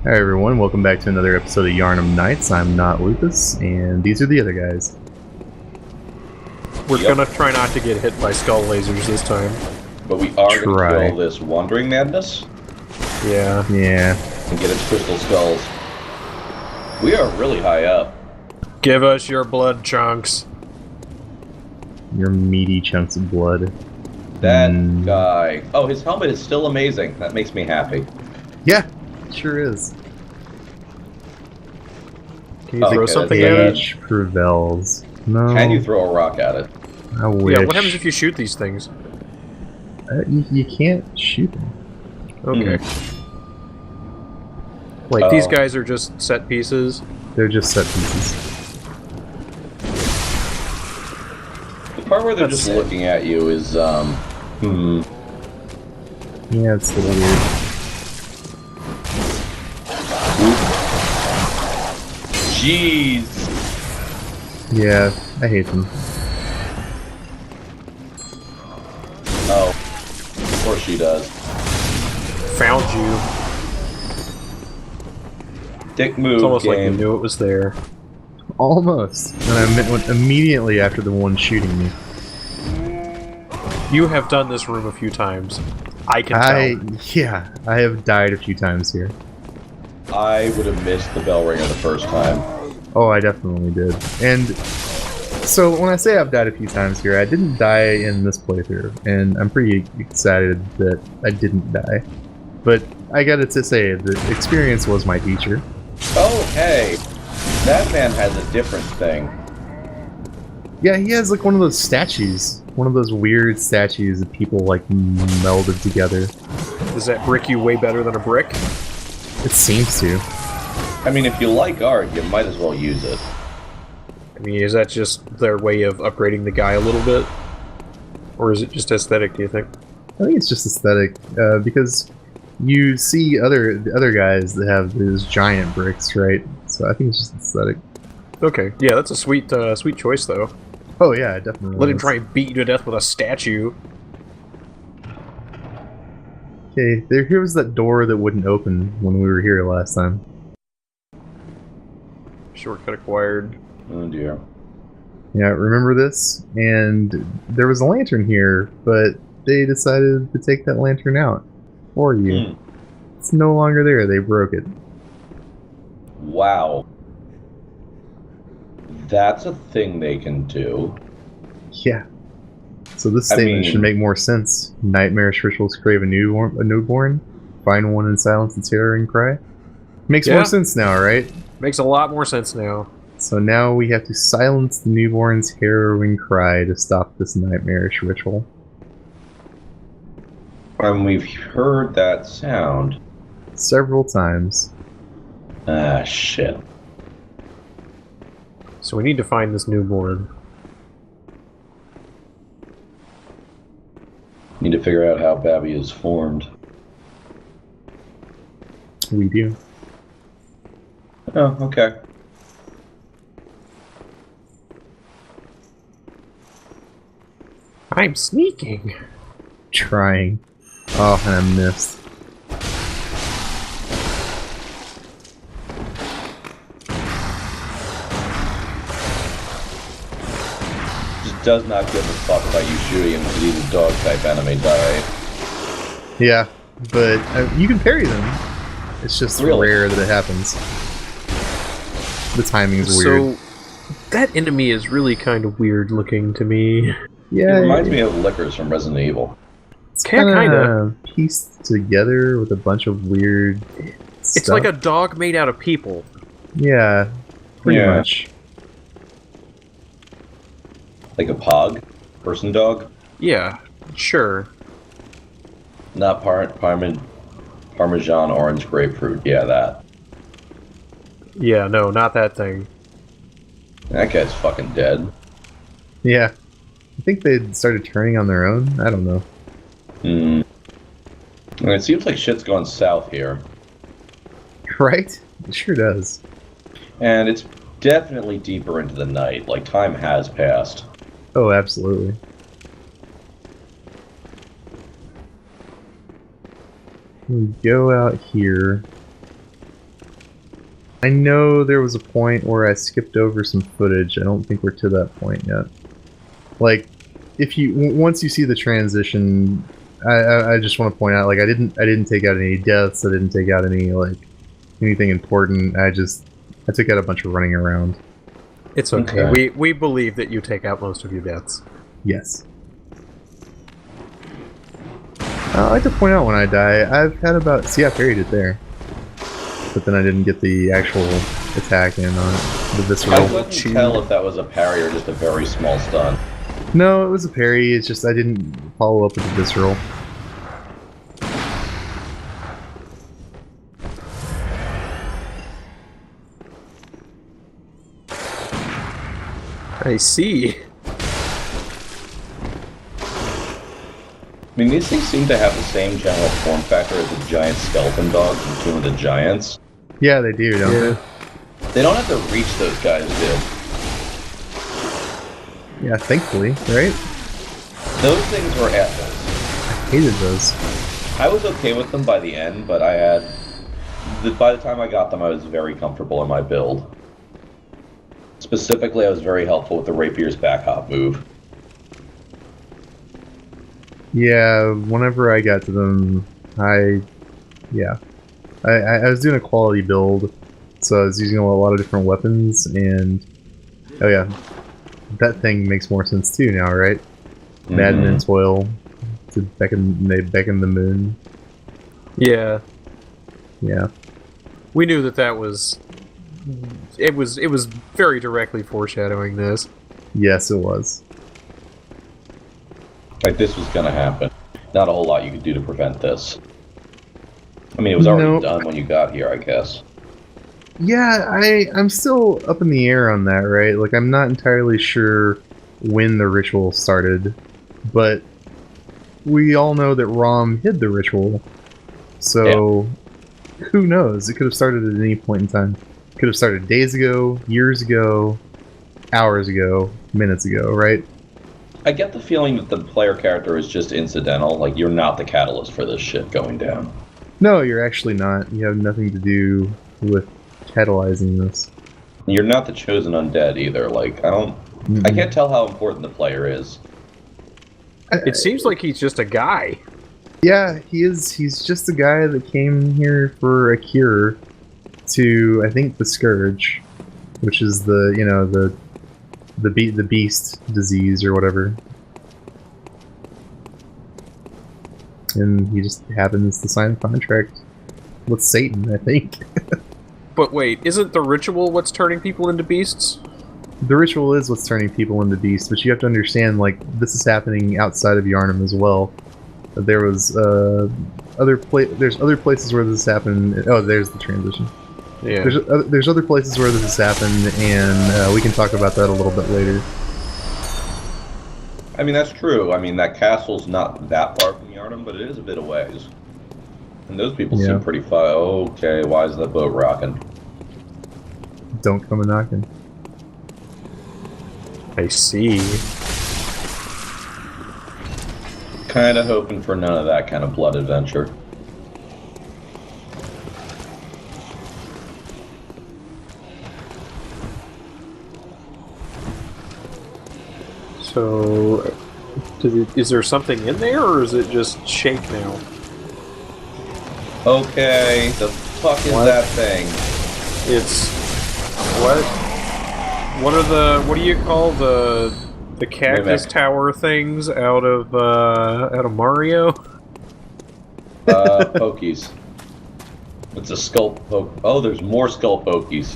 Hi everyone, welcome back to another episode of Yharnam Nights. I'm not Lupus, and these are the other guys. We're gonna try not to get hit by skull lasers this time. But we are going to kill this Wandering Madness. Yeah. Yeah. And get its crystal skulls. We are really high up. Give us your blood chunks. Your meaty chunks of blood. That guy. Oh, his helmet is still amazing. That makes me happy. Yeah, it sure is. Can you throw something at it? Age prevails. No. Can you throw a rock at it? I wish. Yeah, what happens if you shoot these things? You can't shoot them. Okay. Like, these guys are just set pieces? They're just set pieces. The part where they're just looking at you is, Yeah, it's a little weird. Jeez! Yeah, I hate them. Oh. Of course she does. Found you. Dick move, It's almost game. like you knew it was there. Almost. And I went immediately after the one shooting me. You have done this room a few times. I can tell. Yeah, I have died a few times here. I would have missed the bell ringer the first time. Oh, I definitely did. And so when I say I've died a few times here, I didn't die in this playthrough, and I'm pretty excited that I didn't die. But I gotta say, the experience was my teacher. Oh, hey! That man has a different thing. Yeah, he has like one of those statues. One of those weird statues that people like melded together. Does that brick you way better than a brick? It seems to. I mean, if you like art, you might as well use it. I mean, is that just their way of upgrading the guy a little bit? Or is it just aesthetic, do you think? I think it's just aesthetic, because you see the other guys that have those giant bricks, right? So I think it's just aesthetic. Okay, yeah, that's a sweet choice, though. Oh yeah, definitely. Let him try and beat you to death with a statue. Okay, here was that door that wouldn't open when we were here last time. Shortcut acquired. Oh dear. Yeah, remember this? And there was a lantern here, but they decided to take that lantern out for you. It's no longer there, they broke it. Wow. That's a thing they can do. Yeah. So this statement should make more sense. Nightmarish rituals crave a newborn. Find one and silence its harrowing cry. Makes more sense now, right? Makes a lot more sense now. So now we have to silence the newborn's harrowing cry to stop this nightmarish ritual. And we've heard that sound several times. Ah, shit. So we need to find this newborn. Need to figure out how Babby is formed. We do. Oh, okay. I'm sneaking. Trying. Oh, and I missed. Just does not give a fuck about you shooting him because he's a dog type enemy, die. Yeah, but you can parry them. It's just rare that it happens. The timing is weird. So, that enemy is really kind of weird looking to me. Yeah, it reminds me of Lickers from Resident Evil. It's kind of pieced together with a bunch of weird stuff. It's like a dog made out of people. Yeah, pretty much. Like a pog? Person dog? Yeah, sure. Not Parmesan orange grapefruit. Yeah, that. Yeah, no, not that thing. That guy's fucking dead. Yeah. I think they started turning on their own. I don't know. Hmm. It seems like shit's going south here. Right? It sure does. And it's definitely deeper into the night. Like, time has passed. Oh, absolutely. We go out here. I know there was a point where I skipped over some footage. I don't think we're to that point yet. Like, if you once you see the transition, I just want to point out, like, I didn't take out any deaths. I didn't take out any like anything important. I took out a bunch of running around. It's okay. Okay. We believe that you take out most of your deaths. Yes. I like to point out when I die, I've had about... See, I parried it there. But then I didn't get the actual attack in on it. The visceral. I couldn't tell if that was a parry or just a very small stun. No, it was a parry, it's just I didn't follow up with the visceral. I see. I mean, these things seem to have the same general form factor as the giant skeleton dogs from Tomb of the Giants. Yeah, they do, don't they? They don't have to reach those guys, dude. Yeah, thankfully, right? Those things were assholes. I hated those. I was okay with them by the end, but by the time I got them, I was very comfortable in my build. Specifically, I was very helpful with the Rapier's back hop move. Yeah, whenever I got to them, I was doing a quality build, so I was using a lot of different weapons, and oh yeah, that thing makes more sense too now, right? Madden and Toil to beckon the moon. Yeah. Yeah. We knew that was... It was very directly foreshadowing this. Yes, it was. Like, this was gonna happen. Not a whole lot you could do to prevent this. I mean, it was already done when you got here, I guess. Yeah, I'm still up in the air on that, right? Like, I'm not entirely sure when the ritual started, but we all know that Rom hid the ritual, so who knows? It could have started at any point in time. It could have started days ago, years ago, hours ago, minutes ago, right? I get the feeling that the player character is just incidental, like you're not the catalyst for this shit going down. No, you're actually not. You have nothing to do with catalyzing this. You're not the chosen undead either, like, I can't tell how important the player is. It seems like he's just a guy. Yeah, he is. He's just a guy that came here for a cure to, I think, the Scourge, which is the, you know, the beast disease or whatever. And he just happens to sign a contract with Satan, I think. But wait, isn't the ritual what's turning people into beasts? The ritual is what's turning people into beasts, but you have to understand, like, this is happening outside of Yharnam as well. There was there's other places where this happened. Oh, there's the transition. Yeah. There's other places where this has happened, and we can talk about that a little bit later. I mean, that's true. I mean, that castle's not that far from Yharnam, but it is a bit away. And those people seem pretty far. Okay, why is the boat rocking? Don't come a-knocking. I see. Kinda hoping for none of that kind of blood adventure. So, is there something in there, or is it just Kshake now? Okay, the fuck is that thing? It's what? What do you call the cactus tower things out of Mario? Pokies. It's a skull poke. Oh, there's more skull pokies.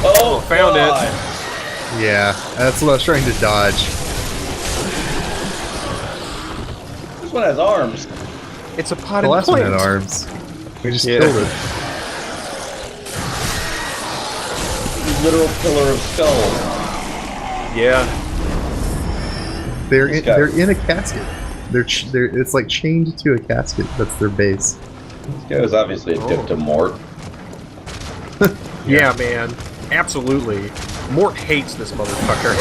Oh, found it. Yeah, that's what I was trying to dodge. This one has arms. It's a potted The last one plant. had arms. We just killed it. Literal pillar of skulls. Yeah. They're in a casket. It's like chained to a casket. That's their base. This guy was obviously a dip to Mort. Yeah, man. Absolutely. Mort hates this motherfucker.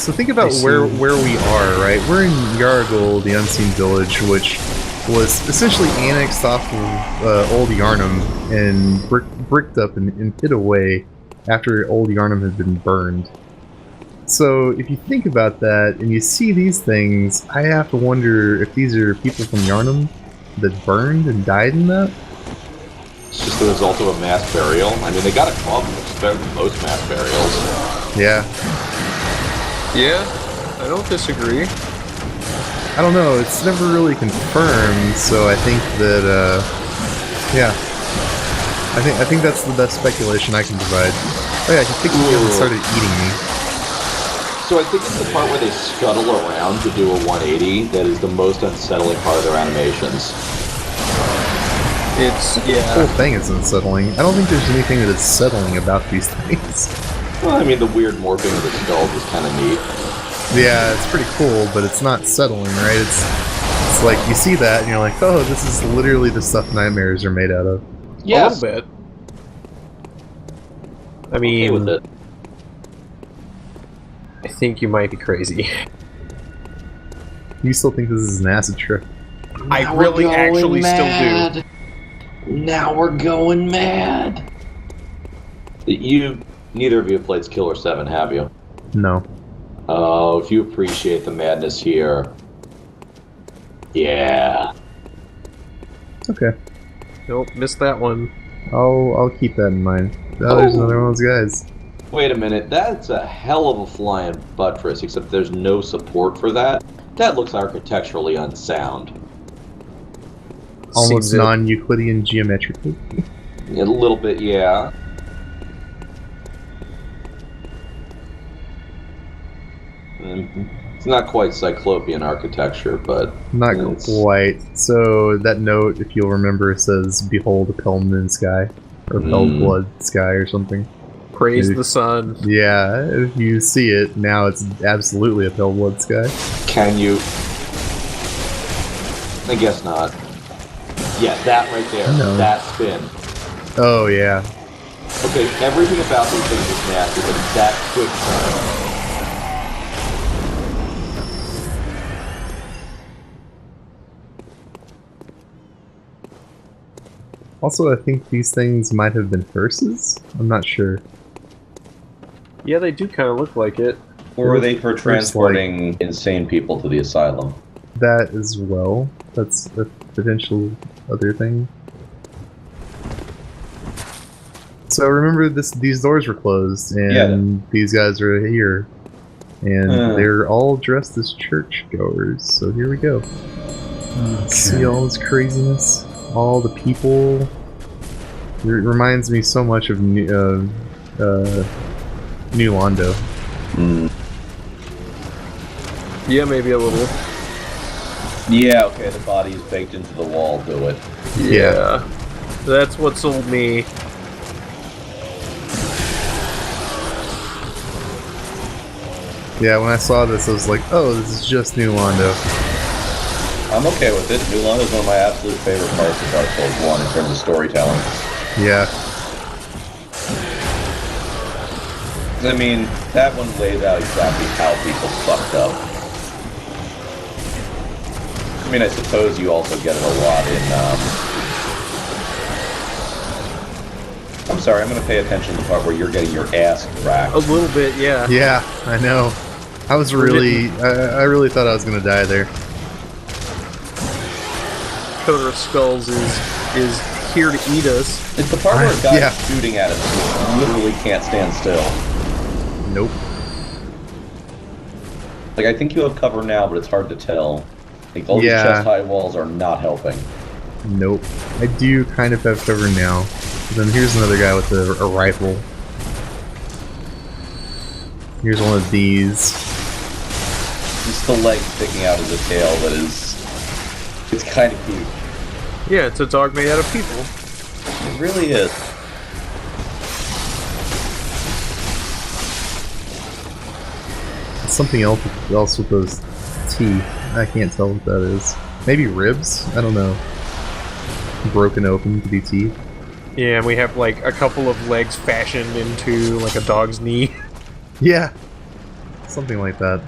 So think about where we are, right? We're in yahar'gul, the Unseen Village, which was essentially annexed off of old Yharnam and bricked up and hid away after old Yharnam had been burned. So if you think about that and you see these things, I have to wonder if these are people from Yharnam that burned and died in that? It's just the result of a mass burial. I mean, they got a club, which is better than most mass burials. Yeah. Yeah, I don't disagree. I don't know, it's never really confirmed, so I think that, yeah. I think that's the best speculation I can provide. Oh yeah, he picked me up and started eating me. So I think it's the part where they scuttle around to do a 180 that is the most unsettling part of their animations. It's, The whole thing is unsettling. I don't think there's anything that is settling about these things. Well, I mean, the weird morphing of the skulls is kind of neat. Yeah, it's pretty cool, but it's not settling, right? It's like, you see that, and you're like, oh, this is literally the stuff nightmares are made out of. Yes. A little bit. I mean, Okay with it. I think you might be crazy. You still think this is an acid trip? I really actually still do. Now we're going mad. Neither of you have played Killer 7, have you? No. Oh, if you appreciate the madness here. Yeah. Okay. Nope, missed that one. I'll keep that in mind. Oh, there's another one of those guys. Wait a minute, that's a hell of a flying buttress, except there's no support for that. That looks architecturally unsound. Almost non-Euclidean geometrically. A little bit, yeah. It's not quite Cyclopean architecture, but... Not quite. So, that note, if you'll remember, says, behold a pale moon sky. Or pale blood sky or something. Praise the sun. Yeah, if you see it, now it's absolutely a pale blood sky. Can you? I guess not. Yeah, that right there. No. That spin. Oh, yeah. Okay, everything about these things is nasty, but that quick turn. Also, I think these things might have been hearses? I'm not sure. Yeah, they do kind of look like it. Or are they for transporting insane people to the asylum? That as well. That's a potential other thing. So remember, these doors were closed, and these guys are here. And they're all dressed as churchgoers, so here we go. Okay. See all this craziness? All the people. It reminds me so much of New Londo. Yeah, maybe a little. Yeah, okay, the body is baked into the wall, do it. Yeah. That's what sold me. Yeah, when I saw this, I was like, oh, this is just New Londo. I'm okay with it. New Londo is one of my absolute favorite parts of Dark Souls 1 in terms of storytelling. Yeah. I mean, that one lays out exactly how people fucked up. I mean, I suppose you also get it a lot in, I'm sorry, I'm gonna pay attention to the part where you're getting your ass racked. A little bit, yeah. Yeah, I know. I was really... I really thought I was gonna die there. Coder of Skulls is here to eat us. It's the part where a guy's shooting at him, you literally can't stand still. Nope. Like, I think you have cover now, but it's hard to tell. Like, all these chest-high walls are not helping. Nope. I do kind of have cover now. But then here's another guy with a rifle. Here's one of these. Just the leg sticking out of the tail that is... It's kind of cute. Yeah, it's a dog made out of people. It really is. Something else with those teeth. I can't tell what that is. Maybe ribs? I don't know. Broken open to be teeth. Yeah, and we have like a couple of legs fashioned into like a dog's knee. Yeah. something like that.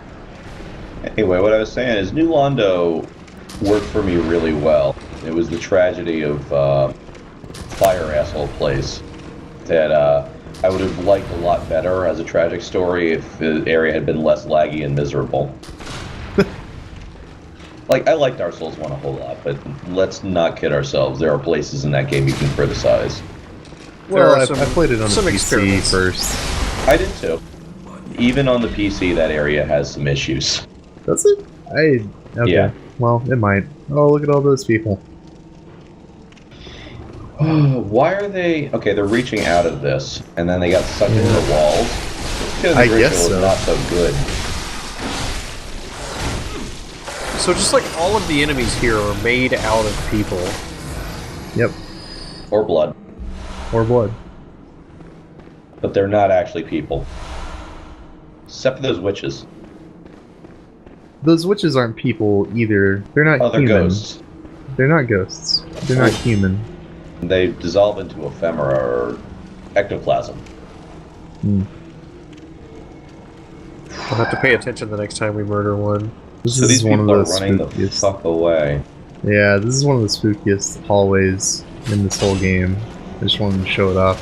Anyway, what I was saying is New Londo worked for me really well. It was the tragedy of Fire Asshole Place that I would have liked a lot better as a tragic story if the area had been less laggy and miserable. Like, I like Dark Souls 1 a whole lot, but let's not kid ourselves. There are places in that game you can criticize. Well, I played it on the PC first. I did too. Even on the PC, that area has some issues. Does it? Okay. Yeah. Well, it might. Oh, look at all those people. Why are they... Okay, they're reaching out of this, and then they got sucked into the walls. Because I the guess ritual so. is not so good. So just like all of the enemies here are made out of people. Yep. Or blood. Or blood. But they're not actually people. Except for those witches. Those witches aren't people either. They're not Oh, they're human. ghosts. They're not ghosts. They're not human. They dissolve into ephemera or ectoplasm. I'll have to pay attention the next time we murder one. This So is these one people of are the running the spookiest. fuck away. Yeah, this is one of the spookiest hallways in this whole game. I just wanted to show it off.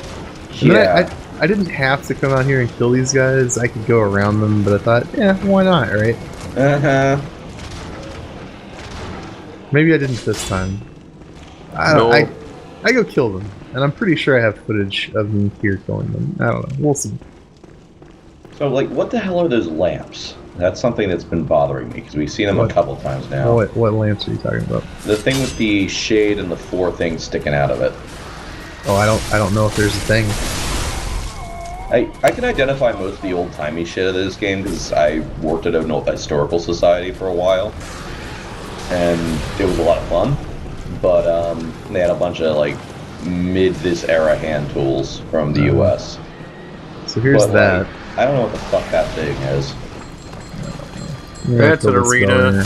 And then I didn't have to come out here and kill these guys. I could go around them, but I thought, yeah, why not, right? Uh-huh. Maybe I didn't this time. No. I go kill them, and I'm pretty sure I have footage of me here killing them. I don't know. We'll see. So, like, what the hell are those lamps? That's something that's been bothering me, because we've seen them What? a couple times now. What lamps are you talking about? The thing with the shade and the four things sticking out of it. Oh, I don't know if there's a thing. I can identify most of the old-timey shit of this game, because I worked at an historical society for a while. And it was a lot of fun. But they had a bunch of, like, mid-this-era hand tools from the US. So here's But, that. like, I don't know what the fuck that thing is. That's an arena.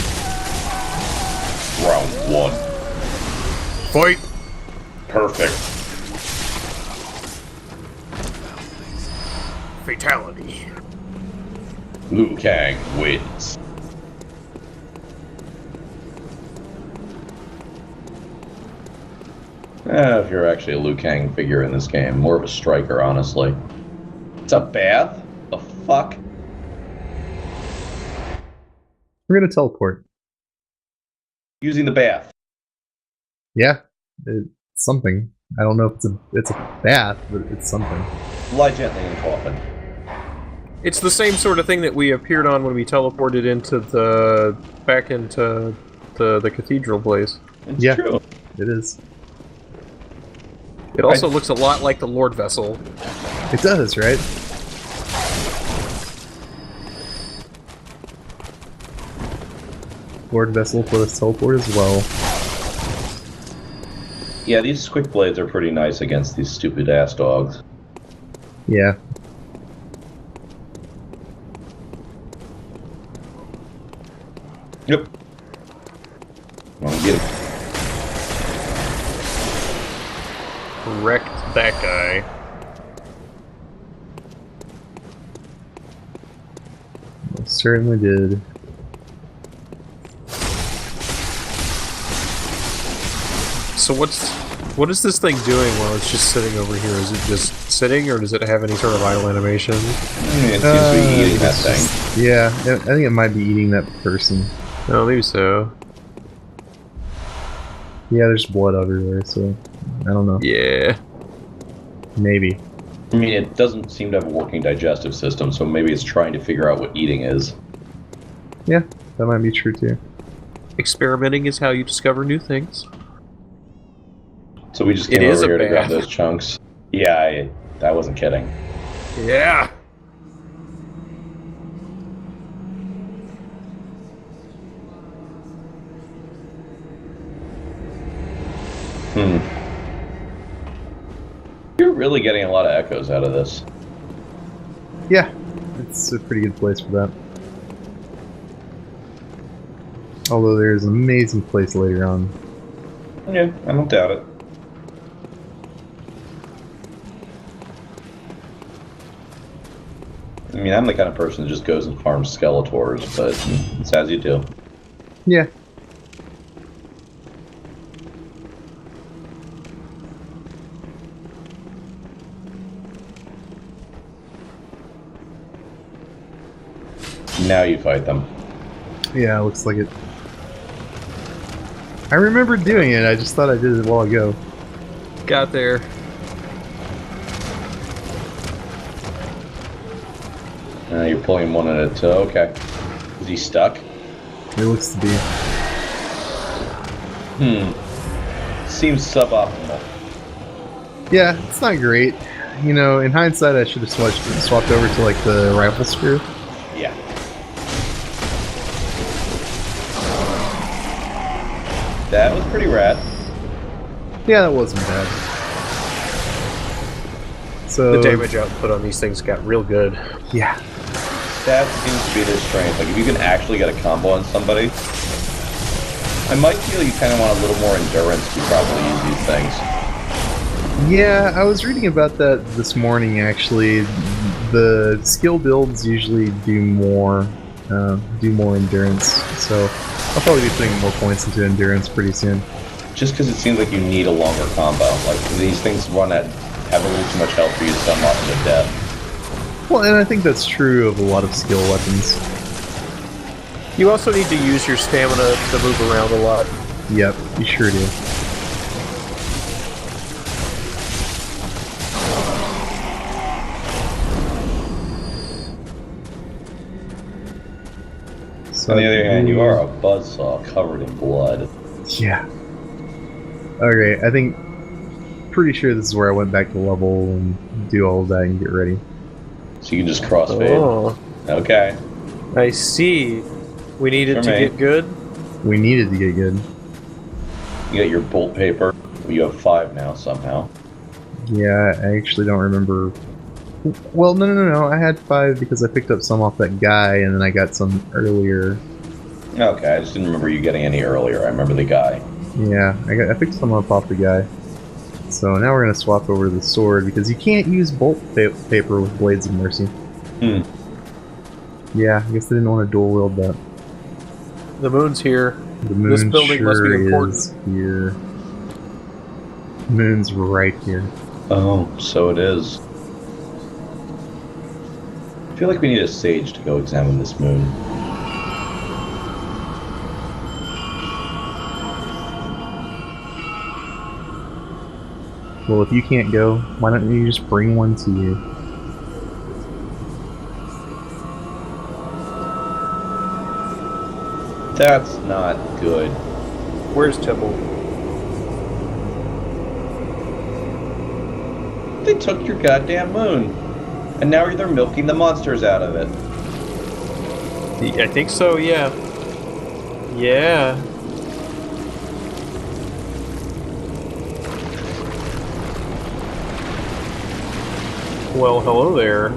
Round one. Fight! Perfect. Fatality. Liu Kang wins. If you're actually a Liu Kang figure in this game, more of a striker, honestly. It's a bath? The fuck? We're gonna teleport. Using the bath. Yeah, it's something. I don't know if it's a bath, but it's something. Lie gently in the coffin. It's the same sort of thing that we appeared on when we teleported into back into the cathedral place. It's Yeah. true. It is. It also looks a lot like the Lord Vessel. It does, right? Lord Vessel for us teleport as well. Yeah, these quick blades are pretty nice against these stupid ass dogs. Yeah. Yep. Come on, get it. Wrecked that guy. Certainly did. So what is this thing doing while it's just sitting over here? Is it just sitting, or does it have any sort of idle animation? It seems to be eating that thing. Yeah, I think it might be eating that person. Oh, maybe so. Yeah, there's blood everywhere, so I don't know. Yeah. Maybe. I mean, it doesn't seem to have a working digestive system, so maybe it's trying to figure out what eating is. Yeah, that might be true too. Experimenting is how you discover new things. So we just It came is over a here to grab bath. those chunks. Yeah, I wasn't kidding. Yeah. You're really getting a lot of echoes out of this. Yeah, it's a pretty good place for that. Although there's an amazing place later on. Yeah, I don't doubt it. I mean, I'm the kind of person that just goes and farms Skeletors, but it's as you do. Yeah. Now you fight them. Yeah, looks like it. I remember doing it, I just thought I did it a while ago. Got there. You're pulling one at a toe. Okay. Is he stuck? It looks to be. Seems suboptimal. Yeah, it's not great. You know, in hindsight, I should have swapped over to like the rifle spear. Yeah. That was pretty rad. Yeah, that wasn't bad. So The damage output on these things got real good. yeah, That seems to be their strength. Like, if you can actually get a combo on somebody, I might feel you kind of want a little more endurance to properly use these things. yeah. I was reading about that this morning. Actually, the skill builds usually do more endurance. So I'll probably be putting more points into endurance pretty soon. Just because it seems like you need a longer combo. Like, these things have a little too much health for you to stun off to death. Well, and I think that's true of a lot of skill weapons. You also need to use your stamina to move around a lot. Yep, you sure do. So On the other hand, you are a buzzsaw covered in blood. yeah. Okay, I think pretty sure this is where I went back to level and do all of that and get ready. So you can just crossfade. Oh, Okay. I see. We needed For to me. get good. We needed to get good. You got your bolt paper. You have 5 now somehow. Yeah, I actually don't remember. Well, no. I had 5 because I picked up some off that guy, and then I got some earlier. Okay, I just didn't remember you getting any earlier. I remember the guy. Yeah, I picked some up off the guy. So now we're gonna swap over to the sword because you can't use bolt paper with Blades of Mercy. Hmm. Yeah, I guess they didn't want to dual wield that. The moon's here. The moon This building must be sure important. is here. Moon's right here. Oh, so it is. I feel like we need a sage to go examine this moon. Well, if you can't go, why don't you just bring one to you? That's not good. Where's Temple? They took your goddamn moon. And now they're milking the monsters out of it. I think so, yeah. Yeah. Well, hello there.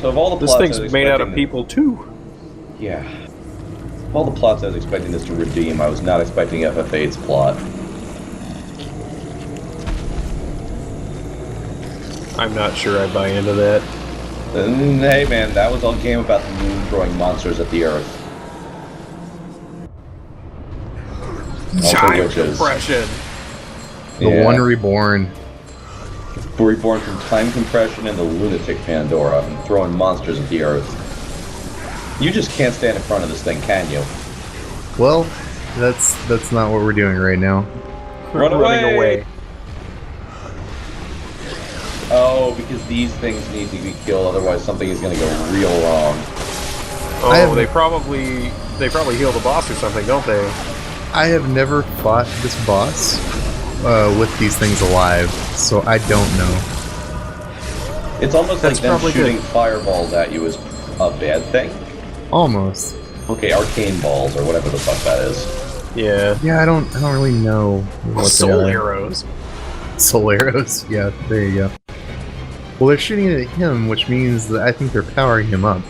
So of all the This plots I was thing's made out of expecting- people, too. Yeah. Of all the plots I was expecting this to redeem, I was not expecting FF8's plot. I'm not sure I buy into that. And, hey man, that was all game about the moon throwing monsters at the earth. Also Time witches. compression. The Yeah. one reborn. Reborn from time compression and the lunatic Pandora and throwing monsters at the earth. You just can't stand in front of this thing, can you? Well, that's not what we're doing right now. Run Running away. Oh, because these things need to be killed, otherwise something is going to go real wrong. Oh, I have- they probably heal the boss or something, don't they? I have never fought this boss with these things alive, so I don't know. It's almost That's like them probably shooting good. fireballs at you is a bad thing. Almost. Okay, arcane balls or whatever the fuck that is. Yeah. Yeah, I don't really know what they Soul are. arrows. Soul arrows. Yeah, there you go. Well, they're shooting it at him, which means that I think they're powering him up.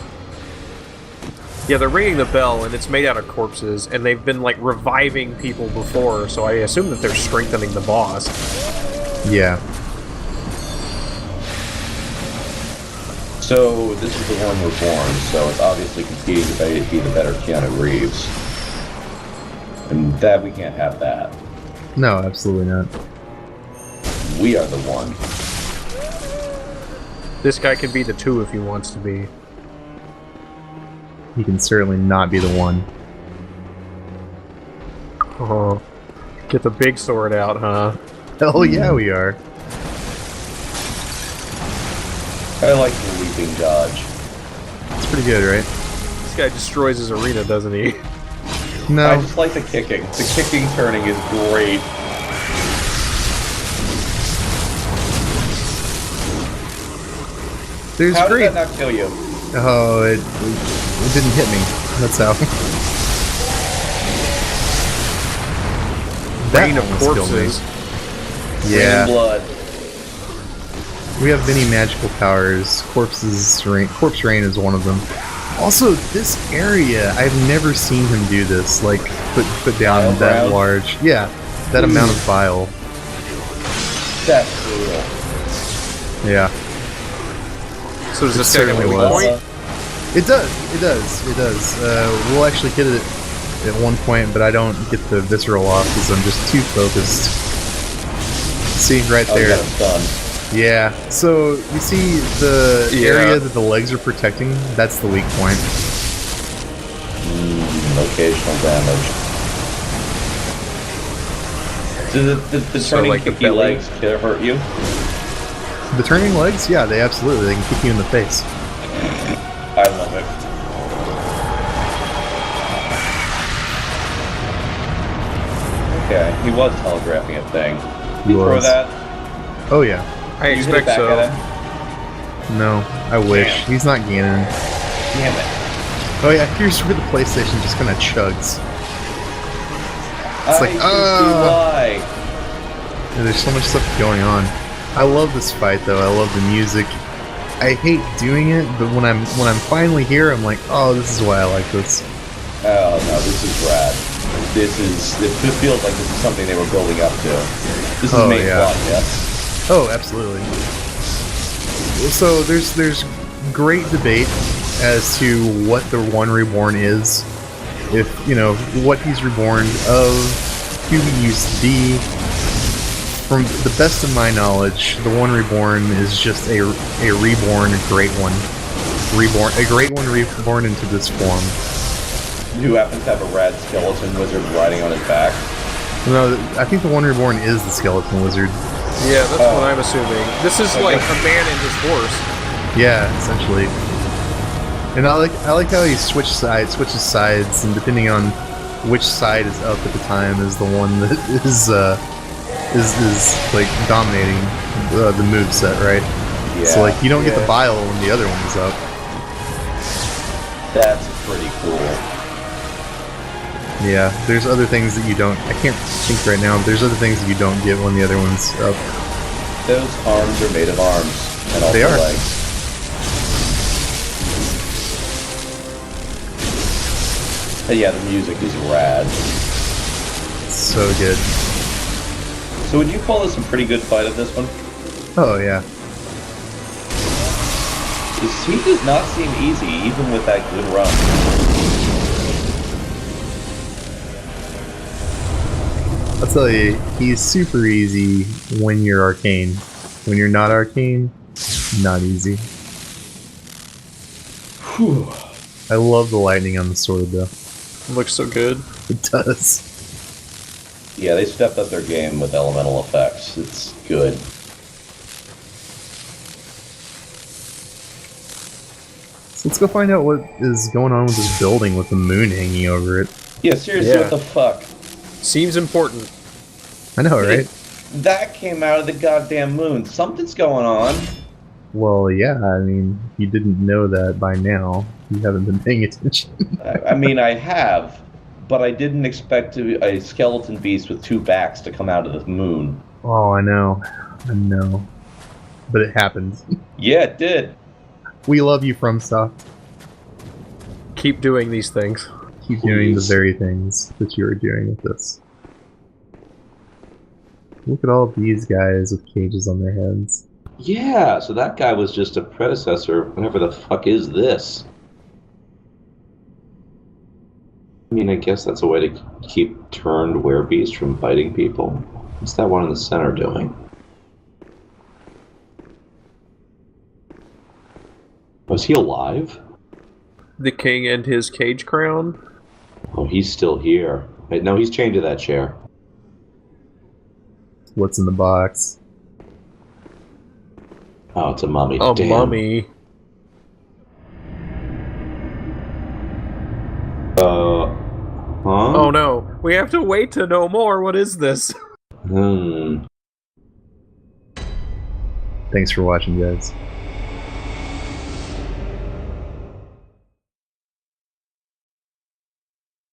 Yeah, they're ringing the bell, and it's made out of corpses, and they've been, like, reviving people before, so I assume that they're strengthening the boss. Yeah. So this is the one we're born, so it's obviously competing to be the better Keanu Reeves. And that we can't have that. No, absolutely not. We are the one. This guy can be the 2 if he wants to be. He can certainly not be the one. Oh, get the big sword out, huh? Hell yeah, we are. I like the leaping dodge. It's pretty good, right? This guy destroys his arena, doesn't he? No. I just like the kicking. The kicking turning is great. There's How great. did that not kill you? Oh, it didn't hit me. That's how. Rain of almost killed me. corpses. Yeah. Rain blood. We have many magical powers. Corpse rain is one of them. Also, this area, I've never seen him do this. Like, put down Bile that ground? large. Yeah, that amount of bile. That's brutal. Yeah. So does It this guy have a certainly weak was. point? It does. We'll actually hit it at one point, but I don't get the visceral off because I'm just too focused. See, right Oh, you there. got him stunned. Yeah, so you see the Yeah. area that the legs are protecting? That's the weak point. Occasional damage. Do the So, turning like, the kicky belly? legs hurt you? The turning legs? Yeah, they absolutely. They can kick you in the face. I love it. Okay, he was telegraphing a thing. He You throw was. that? Oh yeah. I You hit it expect back so. at him? No, I wish. Damn. He's not Ganon. Damn it. Oh yeah, here's where the PlayStation just kind of chugs. It's like, I can see why. And there's so much stuff going on. I love this fight though. I love the music. I hate doing it, but when I'm finally here, I'm like, oh, this is why I like this. Oh no, this is rad. It feels like this is something they were building up to. This is Oh, main yeah. plot, yes? Oh, absolutely. So there's great debate as to what the One Reborn is. If, you know, what he's reborn of, who he used to be. From the best of my knowledge, the One Reborn is just a reborn great one. A great one reborn into this form. Who happens to have a rad skeleton wizard riding on his back. No, I think the One Reborn is the Skeleton Wizard. Yeah, that's what I'm assuming. This is like a man and his horse. Yeah, essentially. And I like how he switches sides, and depending on which side is up at the time is the one that is like dominating the moveset, right? Yeah. So like you don't get the bile when the other one is up. That's pretty cool. Yeah, there's other things that you don't. I can't think right now. But there's other things that you don't get when the other one's up. Those arms are made of arms, and also They are. legs. And yeah, the music is rad. So good. So would you call this a pretty good fight of this one? Oh yeah. He does not seem easy, even with that good run. I'll tell you, he's super easy when you're arcane. When you're not arcane, not easy. Whew. I love the lightning on the sword though. Looks so good. It does. Yeah, they stepped up their game with elemental effects. It's good. So let's go find out what is going on with this building with the moon hanging over it. Yeah, seriously, Yeah. what the fuck? Seems important. I know, right? That came out of the goddamn moon. Something's going on. Well, yeah, I mean, you didn't know that by now. You haven't been paying attention. I mean, I have, but I didn't expect a skeleton beast with two backs to come out of the moon. Oh, I know. But it happened. Yeah, it did. We love you, FromSoft. Keep doing these things. Keep doing the Please. very things that you are doing with this. Look at all these guys with cages on their heads. Yeah, so that guy was just a predecessor. Whatever the fuck is this? I mean, I guess that's a way to keep turned werebeasts from biting people. What's that one in the center doing? Was he alive? The king and his cage crown? Oh, he's still here. Wait, no, he's chained to that chair. What's in the box? Oh, it's a mummy. A Damn. mummy. Huh? Oh no, we have to wait to know more. What is this? Hmm. Thanks for watching, guys.